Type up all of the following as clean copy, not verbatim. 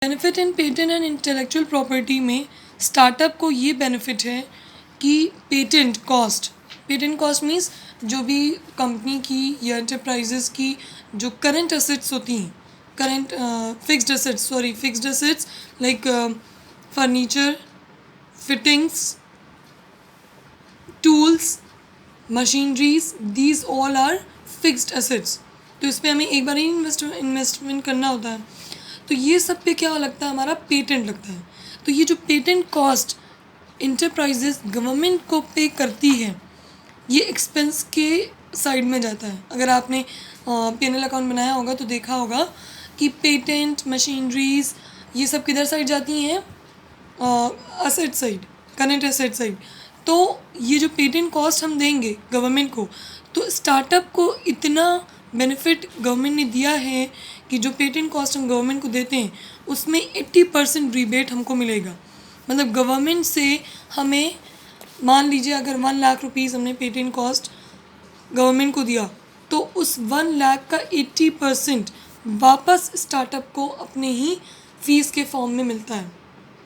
Benefit in patent and intellectual property में startup को ये बेनिफिट है कि पेटेंट कॉस्ट मीन्स जो भी कंपनी की या एंटरप्राइजेस की जो करंट एसेट्स होती हैं, current fixed assets like furniture, fittings, tools, machineries, these all are fixed assets. तो इस पर हमें एक बार ही इन्वेस्टमेंट करना होता है। तो ये सब पे क्या लगता है, हमारा पेटेंट लगता है। तो ये जो पेटेंट कॉस्ट इंटरप्राइजेस गवर्नमेंट को पे करती है, ये एक्सपेंस के साइड में जाता है। अगर आपने P&L अकाउंट बनाया होगा तो देखा होगा कि पेटेंट, मशीनरीज, ये सब किधर साइड जाती हैं, asset side, current asset side. तो ये जो पेटेंट कॉस्ट हम देंगे गवर्नमेंट को, तो स्टार्टअप को इतना बेनिफिट गवर्नमेंट ने दिया है कि जो पेटेंट कॉस्ट हम गवर्नमेंट को देते हैं उसमें 80% रिबेट हमको मिलेगा। मतलब गवर्नमेंट से हमें, मान लीजिए अगर 1 लाख रुपीज़ हमने पेटेंट कॉस्ट गवर्नमेंट को दिया, तो उस 1 लाख का 80% वापस स्टार्टअप को अपने ही फीस के फॉर्म में मिलता है।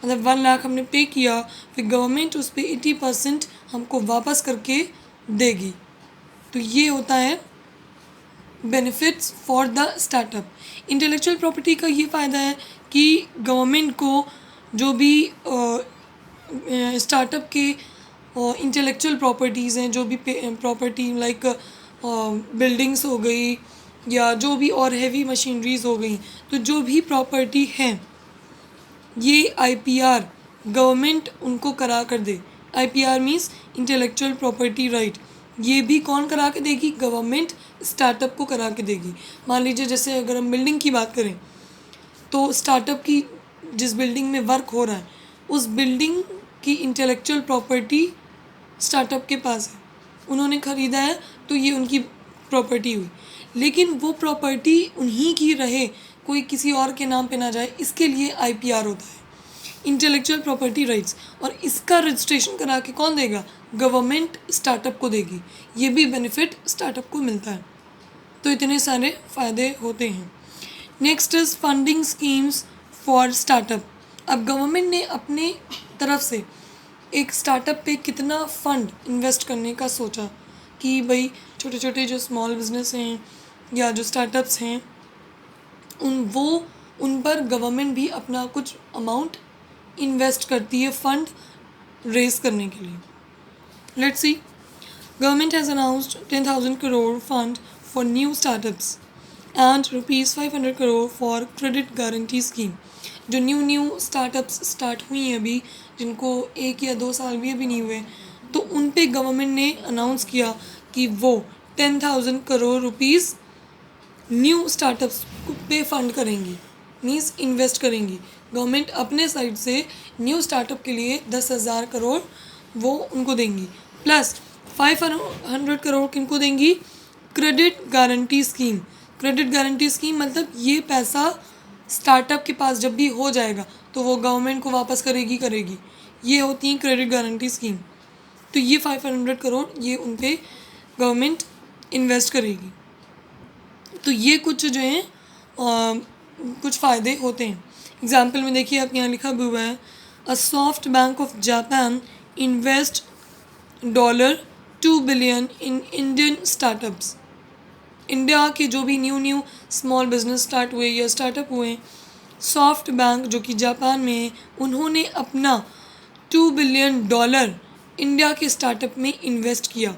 मतलब 1 लाख हमने पे किया, फिर गवर्नमेंट उस पर 80% हमको वापस करके देगी। तो ये होता है benefits for the startup. Intellectual property का ये फ़ायदा है कि गवर्नमेंट को जो भी स्टार्टअप के इंटेलेक्चुअल प्रॉपर्टीज़ हैं, जो भी प्रॉपर्टी लाइक बिल्डिंग्स हो गई या जो भी और हैवी मशीनरीज हो गई, तो जो भी प्रॉपर्टी है ये IPR गवर्नमेंट उनको करा कर दे। IPR means intellectual property right. ये भी कौन करा के देगी, गवर्नमेंट स्टार्टअप को करा के देगी। मान लीजिए जैसे अगर हम बिल्डिंग की बात करें, तो स्टार्टअप की जिस बिल्डिंग में वर्क हो रहा है उस बिल्डिंग की इंटेलेक्चुअल प्रॉपर्टी स्टार्टअप के पास है, उन्होंने ख़रीदा है, तो ये उनकी प्रॉपर्टी हुई। लेकिन वो प्रॉपर्टी उन्हीं की रहे, कोई किसी और के नाम पे ना जाए, इसके लिए IPR होता है, इंटेलेक्चुअल प्रॉपर्टी राइट्स। और इसका रजिस्ट्रेशन करा के कौन देगा, गवर्नमेंट स्टार्टअप को देगी। ये भी बेनिफिट स्टार्टअप को मिलता है। तो इतने सारे फ़ायदे होते हैं। Next is funding schemes for startup. अब गवर्नमेंट ने अपने तरफ से एक स्टार्टअप पे कितना फ़ंड इन्वेस्ट करने का सोचा कि भाई छोटे छोटे जो स्मॉल बिजनेस हैं या जो स्टार्टअप्स हैं उन पर गवर्नमेंट भी अपना कुछ अमाउंट इन्वेस्ट करती है फंड रेज करने के लिए। Let's see, government has announced 10,000 crore fund for new startups and ₹500 crore for credit guarantee scheme. जो न्यू स्टार्टअप्स स्टार्ट हुई हैं अभी, जिनको 1 या 2 साल भी अभी नहीं हुए, तो उन पे गवर्नमेंट ने अनाउंस किया कि वो 10,000 crore रुपीज़ न्यू स्टार्टअप्स पे फंड करेंगी, मीन्स इन्वेस्ट करेंगी। गवर्नमेंट अपने साइड से न्यू स्टार्टअप के लिए 10,000 करोड़ वो उनको देंगी, प्लस 500 करोड़ किनको देंगी, credit guarantee scheme. Credit guarantee scheme मतलब ये पैसा स्टार्टअप के पास जब भी हो जाएगा तो वो गवर्नमेंट को वापस करेगी। ये होती है क्रेडिट गारंटी स्कीम। तो ये 500 करोड़ ये उन पे गवर्नमेंट इन्वेस्ट करेगी। तो ये कुछ जो हैं कुछ फ़ायदे होते हैं। एग्जाम्पल में देखिए, आप यहाँ लिखा भी हुआ है, a soft bank of Japan invest $2 billion in Indian startups. India के जो भी न्यू स्मॉल बिजनेस स्टार्ट हुए या स्टार्टअप हुए, सॉफ्ट बैंक जो कि जापान में है, उन्होंने अपना $2 billion इंडिया के स्टार्टअप में इन्वेस्ट किया।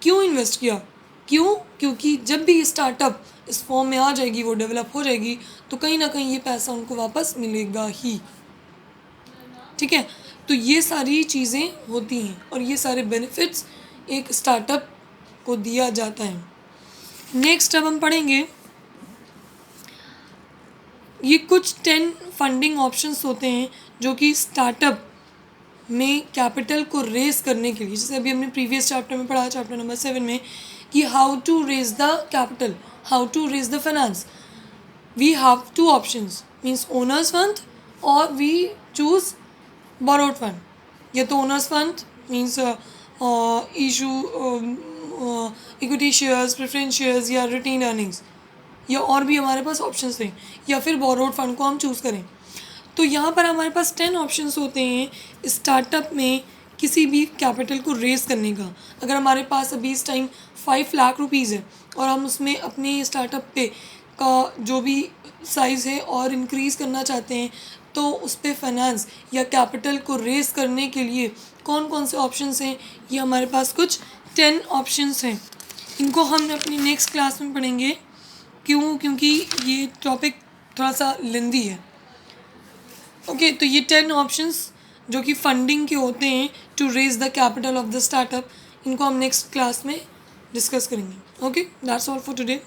क्यों इन्वेस्ट किया? क्योंकि जब भी स्टार्टअप इस फॉर्म में आ जाएगी, वो डेवलप हो जाएगी, तो कहीं ना कहीं ये पैसा उनको वापस मिलेगा ही। ठीक है, तो ये सारी चीज़ें होती हैं और ये सारे बेनिफिट्स एक स्टार्टअप को दिया जाता है। नेक्स्ट अब हम पढ़ेंगे, ये कुछ 10 फंडिंग ऑप्शंस होते हैं जो कि स्टार्टअप में कैपिटल को रेज करने के लिए, जैसे अभी हमने प्रीवियस चैप्टर में पढ़ा, चैप्टर नंबर 7 में, कि how to raise the capital, how to raise the finance. We have 2 options, means owners fund और वी चूज borrowed फंड। या तो owners fund means issue equity shares, preference shares या retained earnings, या और भी हमारे पास ऑप्शंस हैं, या फिर बोरोड फंड को हम चूज़ करें। तो यहाँ पर हमारे पास 10 ऑप्शंस होते हैं स्टार्टअप में किसी भी कैपिटल को रेज़ करने का। अगर हमारे पास अभी इस टाइम 5 लाख रुपीज़ है और हम उसमें अपने स्टार्टअप पे का जो भी साइज़ है और इंक्रीज़ करना चाहते हैं, तो उस पे फाइनेंस या कैपिटल को रेज़ करने के लिए कौन कौन से ऑप्शंस हैं, ये हमारे पास कुछ 10 ऑप्शंस हैं। इनको हम अपनी नेक्स्ट क्लास में पढ़ेंगे। क्योंकि ये टॉपिक थोड़ा सा लेंदी है। ओके, तो ये 10 ऑप्शंस जो कि फंडिंग के होते हैं to raise the capital of the startup, इनको हम नेक्स्ट क्लास में डिस्कस करेंगे। Okay, that's all for today.